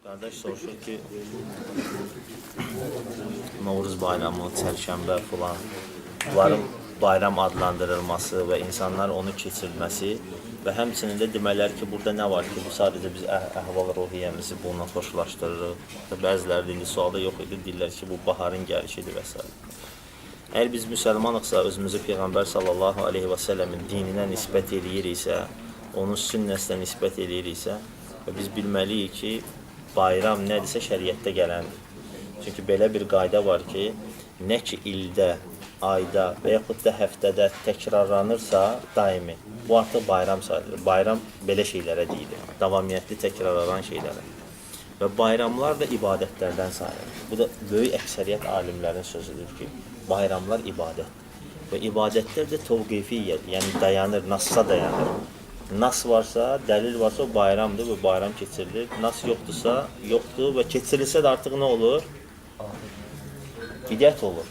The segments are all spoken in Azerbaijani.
Qardaş soruşur ki, Novruz bayramı, çərşənbə filan, bunların bayram adlandırılması və insanlar onu keçirməsi və həmçinin də demələr ki, burada nə var ki, bu sadəcə biz əhval-ruhiyyəmizi bununla xoşlaşdırırıq. Bəziləri indi sualda yox idi, deyirlər ki, bu baharın gəlişidir və s. Əgər biz müsəlmanıqsa, özümüzü Peyğəmbər sallallahu aleyhi və səlləmin dininə nisbət eləyiriksə, onun sünnəsinə nisbət eləyiriksə, və biz bilməliyik ki, bayram nədirsə şəriətdə gələndir. Çünki belə bir qayda var ki, nə ki ildə, ayda və yaxud da həftədə təkrarlanırsa daimi, bu artıq bayram sayılır. Bayram belə şeylərə deyilir, davamiyyətli təkrarlanan şeylərə. Və bayramlar da ibadətlərdən sayılır. Bu da böyük əksəriyyət alimlərin sözüdür ki, bayramlar ibadətdir. Və ibadətlər də təvqifiyyədir, yəni dayanır, nassa dayanır. Nas varsa, dəlil varsa o bayramdır və bayram keçirilir. Nas yoxdursa, yoxdur və keçirilsə də artıq nə olur? Bidət olur.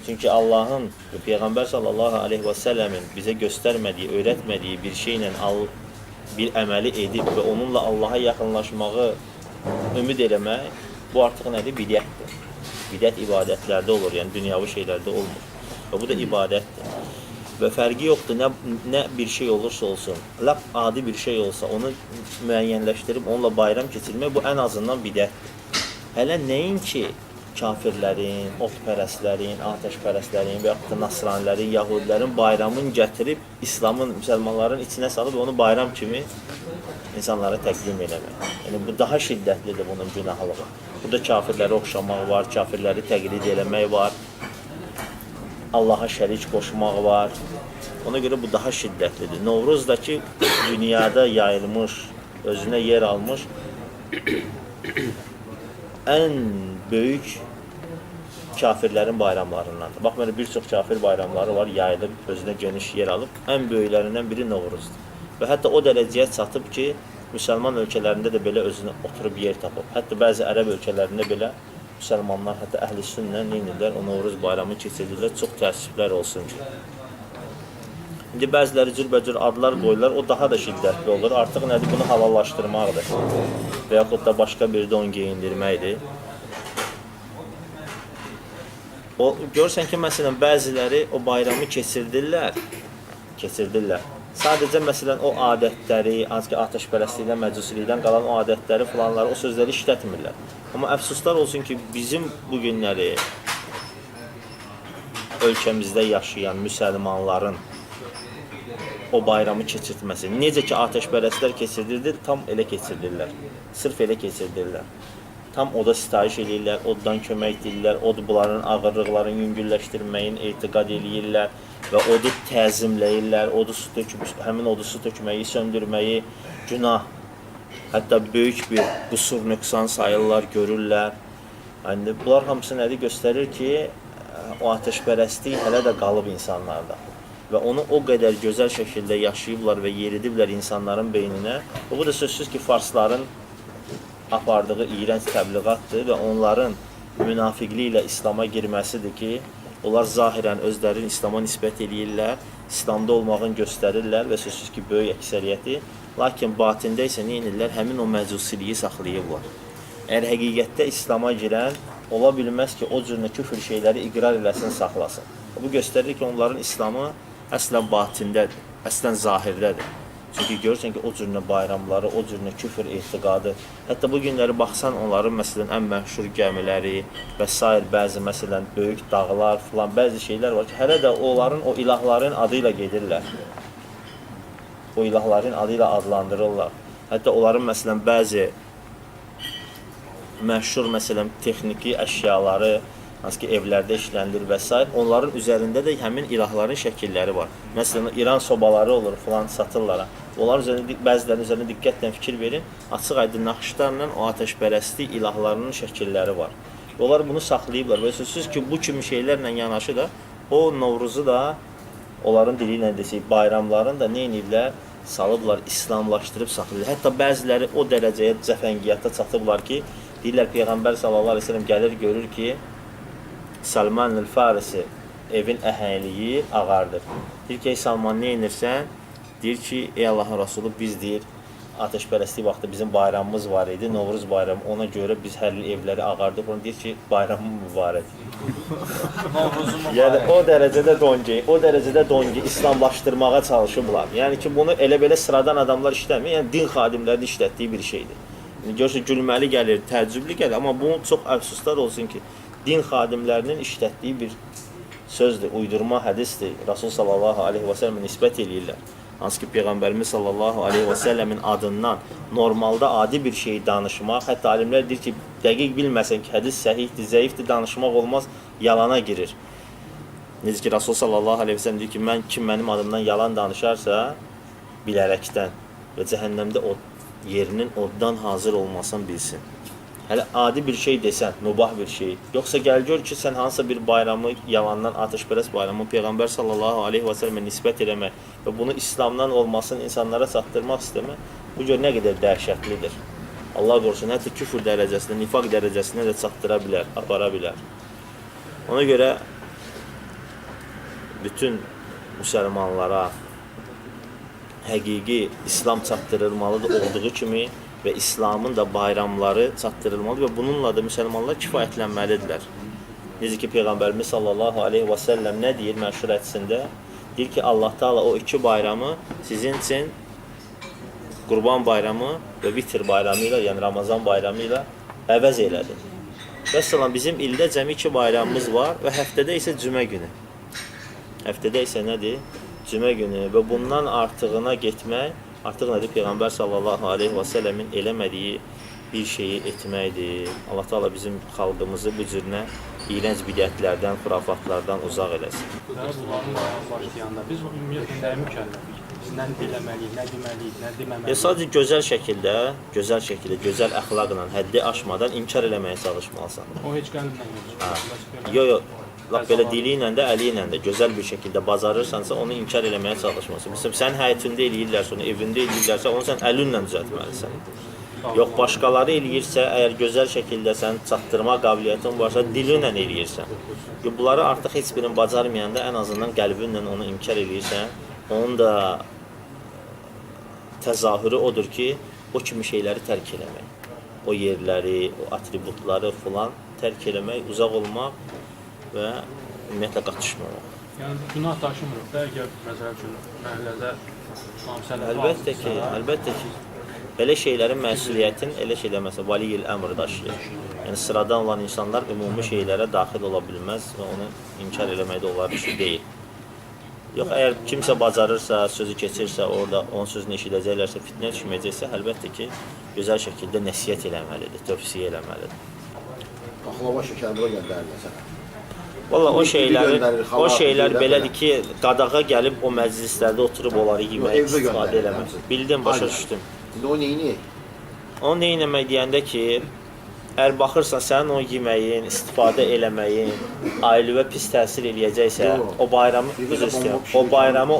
Çünki Allahın, Peyğəmbər sallallahu aleyhi və səlləmin bizə göstərmədiyi, öyrətmədiyi bir şeylə bir əməli edib və onunla Allaha yaxınlaşmağı ümid eləmək, bu artıq nədir? Bidətdir. Bidət ibadətlərdə olur, yəni dünyavi şeylərdə olmur. Və bu da ibadətdir. Və fərqi yoxdur, nə bir şey olursa olsun, lap adi bir şey olsa, onu müəyyənləşdirib, onunla bayram keçirmək, bu ən azından bidətdir. Hələ nəinki kafirlərin, otpərəslərin, atəşpərəslərin və yaxud da nasranilərin, yahudilərin bayramını gətirib, İslamın, müsəlmanların içinə salıb, onu bayram kimi insanlara təqdim eləmək. Yəni, bu daha şiddətlidir bunun günahlığı. Burada kafirləri oxşamaq var, kafirləri təqlid eləmək var, Allaha şərik qoşmaq var. Ona görə bu daha şiddətlidir. Novruzdakı dünyada yayılmış, özünə yer almış ən böyük kafirlərin bayramlarındandır. Baxmayaraq, bir çox kafir bayramları var, yayılıb, özünə geniş yer alıb. Ən böyüklərindən biri Novruzdur. Və hətta o dərəcəyə çatıb ki, müsəlman ölkələrində də belə özünə oturub yer tapıb. Hətta bəzi ərəb ölkələrində belə müsəlmanlar, hətta əhl-i sünnə neynirlər, o Novruz bayramını keçirdirlər, çox təəssüflər olsun ki. İndi bəziləri cürbəcür adlar qoyurlar, o daha da şiddətli olur. Artıq nədir? Bunu halallaşdırmaqdır. Və yaxud da başqa bir don geyindirməkdir. Görürsən ki, məsələn, bəziləri o bayramı keçirdirlər. Sadəcə, məsələn, o adətləri, atəşpərəstlikdən, məcusiliyindən qalan o adətləri, falanları, o sözləri işlətmirlər. Amma əfsuslar olsun ki, bizim bu günləri ölkəmizdə yaşayan müsəlmanların o bayramı keçirtməsi, necə ki, atəşpərəstlər keçirdirdir, tam elə keçirdirlər. Sırf elə keçirdirlər. Tam oda sitayiş edirlər, oddan kömək edirlər, od bunların ağırlıqların yüngülləşdirməyin etiqad edirlər və odu təzimləyirlər, həmin odu su tökməyi, söndürməyi günah, hətta böyük bir qüsur, nöqsan sayırlar, görürlər. Yəni, bunlar hamısı nədir? Göstərir ki, o atəşpərəstlik hələ də qalıb insanlarda. Və onu o qədər gözəl şəkildə yaşayıblar və yeridiblər insanların beyninə. Bu da sözsüz ki, farsların apardığı iyrənc təbliğatdır və onların münafiqliyi ilə İslama girməsidir ki, onlar zahirən özlərini İslama nisbət edirlər, İslamda olmağını göstərirlər və sözsüz ki, böyük əksəriyyəti. Lakin batində isə nə edirlər? Həmin o məcusiliyi saxlayırlar. Əgər həqiqətdə İslama girən, ola bilməz ki, o cürünə küfür şeyləri iqrar eləsin, saxlasın. Bu göstərir ki, onların İslamı əslən batindədir, əslən zahirdədir. Çünki görürsən ki, o cürünə bayramları, o cürünə küfür etiqadı, hətta bu günləri baxsan, onların məsələn ən məşhur gəmiləri və s. bəzi məsələn böyük dağlar filan, bəzi şeylər var ki, hələ də onların o ilahların adı ilə gedirlər. O ilahların adı ilə adlandırırlar. Hətta onların məsələn bəzi məşhur məsələn texniki əşyaları, hansı ki, evlərdə işlənilir və s. onların üzərində də həmin ilahların şəkilləri var. Məsələn, İran sobaları olur filan, satırlara. Onların bəzilərinin üzərində diqqətlə fikir verin, açıq aydın naxışlarla o atəşpərəstlik ilahlarının şəkilləri var. Onlar bunu saxlayıblar və sözsüz ki, bu kimi şeylərlə yanaşı da o Novruzu da onların dili ilə desək, bayramlarını da nə ediblər? Salıblar, İslamlaşdırıb saxlayırlar. Hətta bəziləri o dərəcəyə cəfəngiyyata çatıblar ki, deyirlər Peyğəmbər sallallahu aleyhi ve sellem gəlir, görür ki, Salman el-Farisi evin əhəngiliyi ağardır. Deyir ki, ey Salman, nə inirsən? Deyir ki, ey Allahın Rasulü, biz deyir, ateşpərəstlik vaxtı bizim bayramımız var idi, Novruz bayramı. Ona görə biz hər il evləri ağardıq. Onu deyir ki, bayramın mübarək. Yəni o dərəcədə dongi İslamlaşdırmağa çalışıblar. Yəni ki, bunu elə-belə sıradan adamlar işləmir. Yəni din xadimlərinin işlətdiyi bir şeydir. Yəni görürsə gülməli gəlir, təəccüblü gəlir, amma bu çox əfsuslar olsun ki, din xadimlərinin işlətdiyi bir sözdür, uydurma hədisdir. Rasul sallallahu aleyhi və səlləmə nisbət eləyirlər. Hansı ki, Peyğəmbərimiz sallallahu aleyhi və səlləmin adından normalda adi bir şeyi danışmaq, hətta alimlər deyir ki, dəqiq bilməsən ki, hədis səhihdir, zəifdir, danışmaq olmaz, yalana girir. Necə ki, Rasul sallallahu aleyhi və səlləm deyir ki, kim mənim adımdan yalan danışarsa, bilərəkdən və cəhənnəmdə yerinin oddan hazır olmasını bilsin. Hələ adi bir şey desən, mübah bir şey. Yoxsa gəl gör ki, sən hansısa bir bayramı yalandan, ateşpərəst bayramı Peyğəmbər sallallahu aleyhi və səlləmə nisbət eləmək və bunu İslamdan olmasını insanlara çatdırmaq istəmək, bu gör nə qədər dəhşətlidir. Allah qorusun, hətta küfür dərəcəsində, nifaq dərəcəsində də çatdıra bilər, apara bilər. Ona görə bütün müsəlmanlara həqiqi İslam çatdırılmalıdır olduğu kimi və İslamın da bayramları çatdırılmalıdır və bununla da müsəlmanlar kifayətlənməlidirlər. Necə ki, Peyğəmbərimiz sallallahu aleyhi və səlləm nə deyir məşhur hədisində? Deyir ki, Allah Taala o iki bayramı sizin üçün Qurban bayramı və Vitr bayramı ilə, yəni Ramazan bayramı ilə əvəz elədi. Vəssalam, bizim ildə cəmi iki bayramımız var və həftədə isə cümə günü. Həftədə isə nədir? Cümə günü və bundan artığına getmək, artıq nədir? Peyğəmbər sallallahu aleyhi və səlləmin eləmədiyi bir şeyi etməkdir. Allah Taala bizim xalqımızı bu cürünə iyrənc bidətlərdən, xurafatlardan uzaq eləsin. Bunların başlayanda biz ümumiyyətlə nəyə mükəlləfik? Biz nə eləməliyik, nə deməliyik, nə deməməliyik? Sadəcə gözəl şəkildə, gözəl əxlaqla, həddi aşmadan inkar eləməyə çalışmalısan. O heç qəlbdən yoxdur. Yox. Laf belə dili ilə də, əli ilə də gözəl bir şəkildə bacarırsansa, onu inkar eləməyə çalışmasın. Məsələn, sən həyətində eləyirlərsə, onu evində eləyirlərsə, onu sən əlinlə düzəltməlisən. Yox, başqaları eləyirsə, əgər gözəl şəkildə sən çatdırma qabiliyyətin varsa, dilinlə eləyirsən. Bunları artıq heç birini bacarmayanda, ən azından qəlbinlə onu inkar eləyirsən, onun da təzahürü odur ki, o kimi şeyləri tərk eləmək. O yerləri, o atributları filan tərk eləmək, uzaq olmaq və ümumiyyətlə qatışmamaq. Yəni günah daşımırıq da, əgər məsəl üçün məhəllədə Əlbəttə ki, belə şeylərin məsuliyyətin, elə şeylər məsələn, vali-il əmr daşıyır. Yəni sıradan olan insanlar ümumi şeylərə daxil ola bilməz və onu inkar eləmək də onların işi deyil. Yox, əgər kimsə bacarırsa, sözü keçirsə, orada onun sözünü eşidəcəklərsə, fitnə düşməyəcəksə, əlbəttə ki, gözəl şəkildə nəsiyyət eləməlidir, tövsiyə eləməlidir. Baklava şəkər bura göndərilir sənə. Valla o şeylər belədir ki, qadağa gəlib o məclislərdə oturub onları yemək, istifadə eləmək. Bildim, başa düşdüm. İndi o neyini? Onu neyinəmək deyəndə ki, əgər baxırsan, sənin o yeməyin, istifadə eləməyin, ailivə pis təsir eləyəcəksə, o bayramı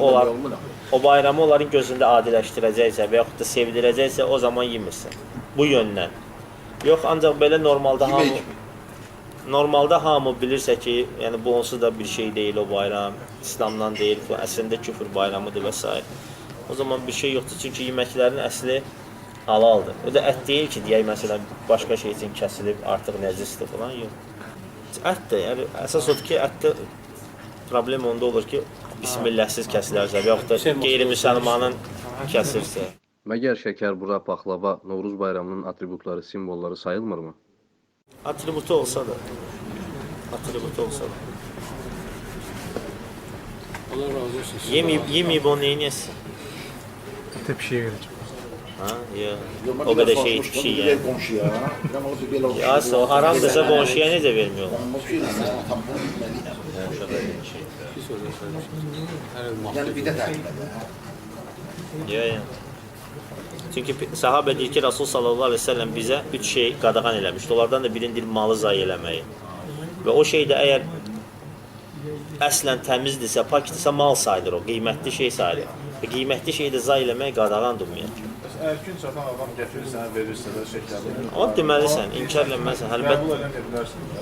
onların gözündə adiləşdirəcəksə və yaxud da sevdirəcəksə, o zaman yemirsən. Bu yöndən. Yox, ancaq belə normalda hamı bilirsə ki, yəni bu onsuz da bir şey deyil o bayram, İslamdan deyil, bu əslində küfür bayramıdır və s. O zaman bir şey yoxdur, çünki yeməklərin əsli halaldır. O da ət deyil ki, deyək məsələn, başqa şey üçün kəsilib, artıq nəcisdir falan, yox. Ətdir, yəni əsas odur ki, ətdə problem onda olur ki, bismilləhsiz kəsilərsə və yaxud da qeyri-müsəlmanın kəsilsə. Məgər şəkər, bura, paxlava, Novruz bayramının atributları, simvolları sayılmırmı? Atributu olsa da. Allah razı olsun. Yeməyib onu neynəsin? Ətə bir şey verəcəm. Ha, ya. O qədər şey etmiş yəni. Qonşuya. Ya, o haramdırsa qonşuya necə vermiyor? Yəni bir də tərbiyyədə. Ya. Çünki sahabə deyir ki, Rasul sallallahu aleyhi ve sellem bizə 3 şey qadağan eləmişdi. Onlardan da birinin malı zayi eləməyi. Və o şey də əgər əslən təmizdirsə, pakdirsə, mal sayılır o, qiymətli şey sayılır. Və qiymətli şeyi də zayi eləmək qadağandır ümumiyyətlə. Əgər gün çatan adam gətirir, sənə verirsə də şəkərli. O deməlisən, inkar eləməlisən, Qəbul əlbəttə. edə bilərsən də.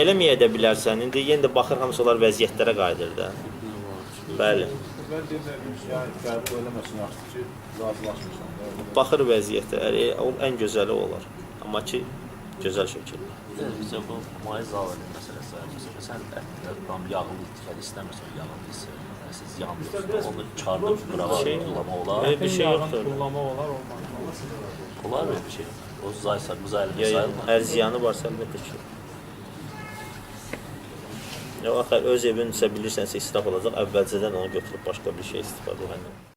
Eləməyə də bilərsən. İndi yenə də baxır, hamısı onlar vəziyyətlərə qayıdır da. Bəli. Mən deyirlər, yəni qəbul eləməsin yaxşı ki, razılaşmırsan. Baxır vəziyyətə, o ən gözəli olar. Amma ki, gözəl şəkildə. Bizə bu may zalı məsələsi. Məsələn, sən ətdə tam yağlı tikəli istəmirsən, yağlı siz yanmıyorsun. Onu çıxardıb qırağa tullama olar. Bir şey yoxdur. Tullama olar, olmaz. Olar mı bir şey? O sayılmaz. Hər ziyanı varsa əlbəttə ki. Axı öz evinsə bilirsənsə israf olacaq, əvvəlcədən onu götürüb başqa bir şey istifadə etmək.